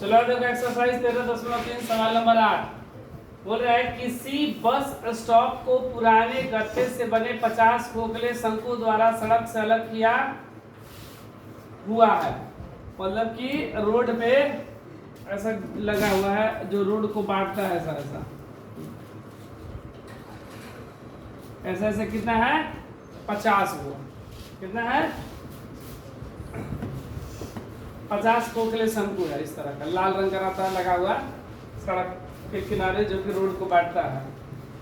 चलो देखो एक्सरसाइज 13.3 सवाल नंबर 8 बोल रहा है किसी बस स्टॉप को पुराने गत्ते से बने 50 खोखले शंकु द्वारा सड़क से अलग किया हुआ है। मतलब कि रोड पे ऐसा लगा हुआ है जो रोड को बांटता है, ऐसा ऐसा ऐसा ऐसा कितना है 50 को, कितना है 50 खोखले शंकु है इस तरह का, लाल रंग का रहता है लगा हुआ सड़क के किनारे जो कि रोड को बांटता है।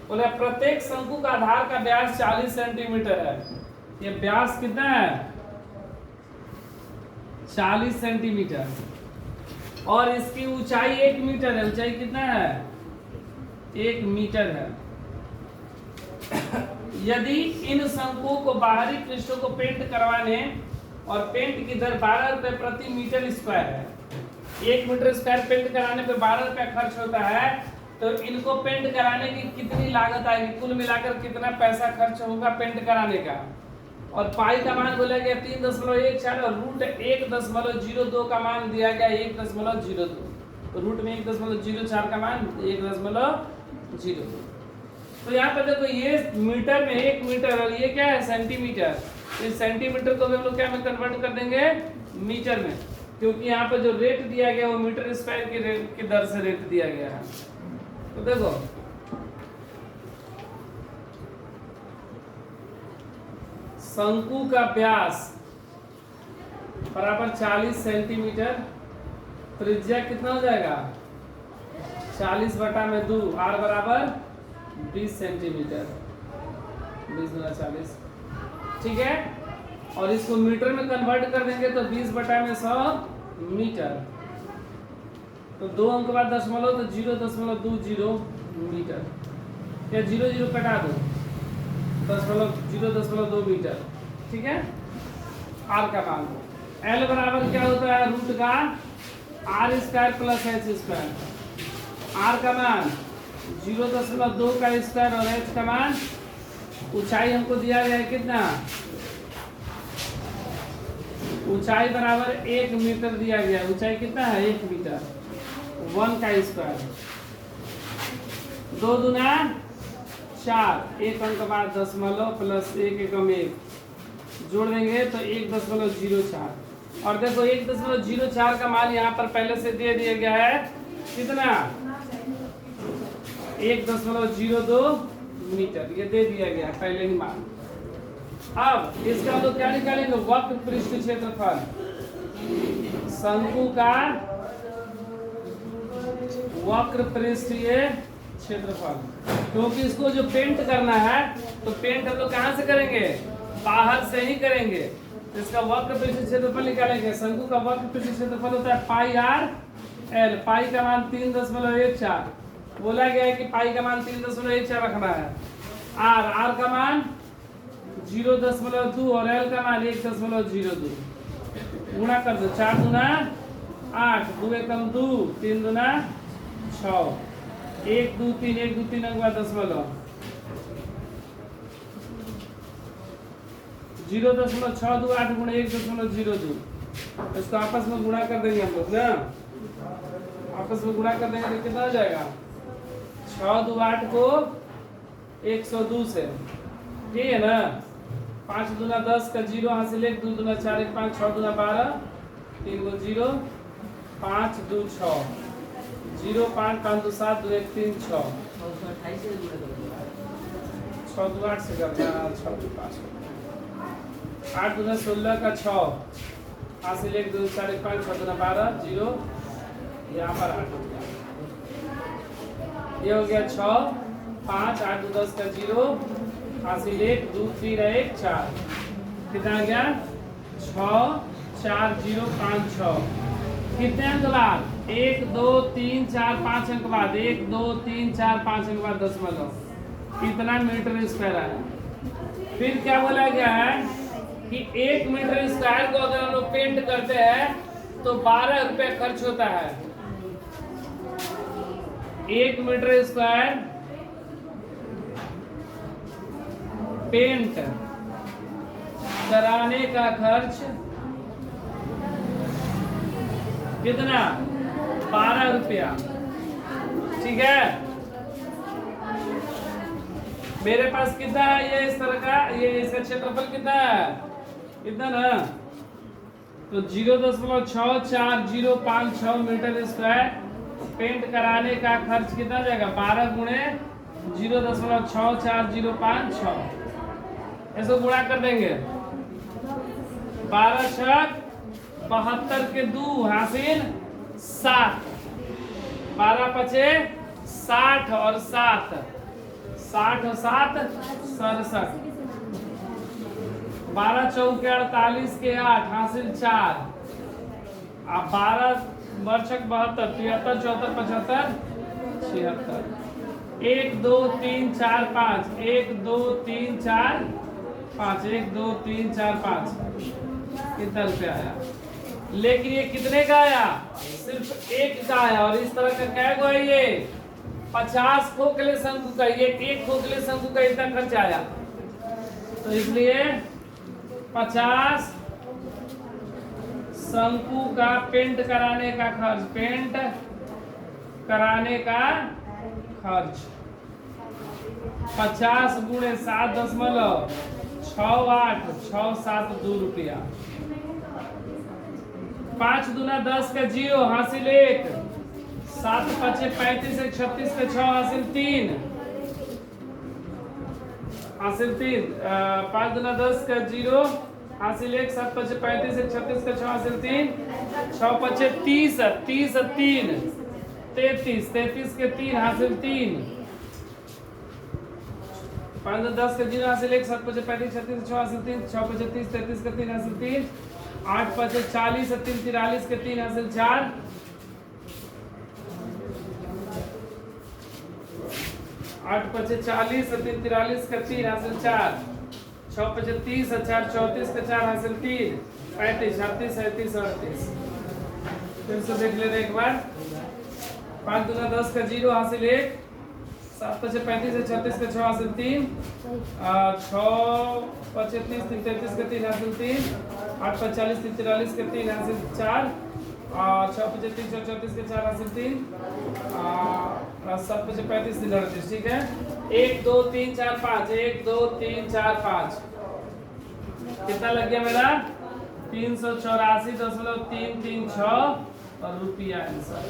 बोले प्रत्येक शंकु का आधार का व्यास 40 सेंटीमीटर है। ये व्यास कितना है 40 सेंटीमीटर और इसकी ऊंचाई 1 मीटर है। ऊंचाई कितना है 1 मीटर है। यदि इन शंकुओं को बाहरी पृष्ठों को पेंट करवाने और पेंट की दर 12 रुपए प्रति मीटर स्क्वायर है, 1 मीटर स्क्वायर पेंट कराने पे 12 रुपया खर्च होता है, तो इनको पेंट कराने की कितनी लागत आएगी, कुल मिलाकर कितना पैसा खर्च होगा पेंट कराने का। और पाई का मान बोला गया 3.14 और रूट 1.02 का मान दिया गया 1.02, तो रूट में 1.04 का मान 1.02। तो यहाँ पे देखो ये मीटर में 1 मीटर और ये क्या है सेंटीमीटर। इस सेंटीमीटर को भी हम लोग क्या में कन्वर्ट कर देंगे मीटर में, क्योंकि यहाँ पे जो रेट दिया गया वो मीटर स्क्वायर की रेट की दर से रेट दिया गया है। तो देखो शंकु का व्यास बराबर 40 सेंटीमीटर, त्रिज्या कितना हो जाएगा 40/2, आर बराबर 20 सेंटीमीटर, 20 × 40, ठीक है। और इसको मीटर में कन्वर्ट कर देंगे तो 20/100 मीटर, तो 2 अंक बाद दशमलव तो 0.20 मीटर, या 0 कटा दो 0.2 मीटर, ठीक है। आर का मान एल बराबर क्या होता है रूट का R square plus H square. R का मान 0.2 का स्क्वायर और एच का मान ऊंचाई हमको दिया गया है कितना, ऊंचाई बराबर 1 मीटर दिया गया है। ऊंचाई कितना है 1 मीटर, 1 का स्क्वायर, 2 दूना 4, 1 अंक बाद दशमलव प्लस 1 एकम 1 जोड़ देंगे तो 1.04। और देखो 1.04 का मान यहाँ पर पहले से दे दिया गया है कितना 1.02 मीटर, ये दे दिया गया पहले ही मान। अब इसका हम लोग क्या निकालेंगे वक्र पृष्ठ क्षेत्रफल, शंकु का वक्र पृष्ठीय क्षेत्रफल, क्योंकि इसको जो पेंट करना है तो पेंट हम लोग कहाँ से करेंगे बाहर से ही करेंगे। तो इसका वक्र पृष्ठ क्षेत्रफल निकालेंगे। शंकु का वक्र पृष्ठ क्षेत्रफल होता है पाई आर एल, पाई का मान 3.14, बोला गया है कि पाई का मान 3.14 रखना है। आर आर का मान 0.2 और एल का मान 1.02, गुणा कर दो 4 दूना 8, 2 एकम 2, 3 दूना 6, 1 2 3 1 2 3 अंक बाद दशमलव 0.628 गुणा 1.02, इसको आपस में गुणा कर देंगे हम लोग ना, आपस में गुणा कर देंगे तो कितना हो जाएगा 6 2 8 को 102 से, ठीक है ना। 5 दूना 10 का 0 यहाँ से ले, 2 दूना 4 1 5, 6 दूना 12, 3 को 0, 5 2 6, 0 5 5 2 7, 2 1 3 6, 6 2 8 से करना 6 2 5, 8 दूना 16 का 6, यहाँ से ले 2 4 1 5, 6 दूना 12, 0, यहाँ पर 8 हो गया, ये हो गया 6 5 8 2 10 का 0, हासिल 1 2 3 1 4, कितना आ गया 6 4 0 5 6, कितने अंक बाद 1 2 3 4 5 अंक बाद 1 2 3 4 5 अंक बाद दशमलव, कितना मीटर स्क्वायर आया। फिर क्या बोला गया है कि 1 मीटर स्क्वायर को अगर हम लोग पेंट करते हैं तो 12 रुपए खर्च होता है। 1 मीटर स्क्वायर पेंट कराने का खर्च कितना 12 रुपया। ठीक है, मेरे पास कितना है ये इस तरह का, ये इसका क्षेत्रफल कितना है, कितना ना, तो 0.6405 मीटर स्क्वायर। पेंट कराने का खर्च कितना जाएगा, 12 गुणे 0.6405, ऐसे गुणा कर देंगे। 12 छक 72 के 2 हासिल 7, 12 पचे 60 और 7, 60 और 7 67, 12 चौके 48 के 8 हासिल 4, अब 12 वर्षक 72, 73 74 75 76, 1 2 3 4 5, 1 2 3 4 5, 1 2 3 4 5, कितना रुपया आया। लेकिन ये कितने का आया, सिर्फ एक का आया। और इस तरह का क्या है ये 50 खोखले शंकु का, ये एक खोखले शंकु का इतना खर्च आया। तो इसलिए 50 शंकु का पेंट कराने का खर्च, पेंट कराने का खर्च 50 गुणे 7.6867 रुपया। 5 दूना 10 का 0 हासिल 1, 7 पचे 35 1 36 का 6 हासिल 3, हासिल 3, 5 दूना 10 का 0 हासिल 1, 7 पचे 35 1 36 का 6 हासिल 3, 6 पचे 30 30 3 33 33 के 3 हासिल 3, 5 दूना 10 का 0 हासिल 1, 7 पचे 35 36 6 हासिल 3, 6 पचे 30 33 का 3 हासिल 3, 8 पचे 40 3 43 के 3 हासिल 4, 8 पचे 40 3 43 का 3 हासिल 4, 6 पचे 30 4 34 का 4 हासिल 3, 35 38 37 38। फिर से देख लेते एक बार। 5 दूना 10 का 0 हासिल 1, 7 पचे 35 36 का 6 हासिल 3, 6 पचे 30 33 का 3 हासिल 3, 8 पचे 40 43 का 3 हासिल 4, 6 पचे 30 34 के 4 हासिल 3, 7 पचे 35 3 38। ठीक है, 1 2 3 4 5, 1 2 3 4 5, कितना लग गया मेरा 384.336 और रुपया आंसर।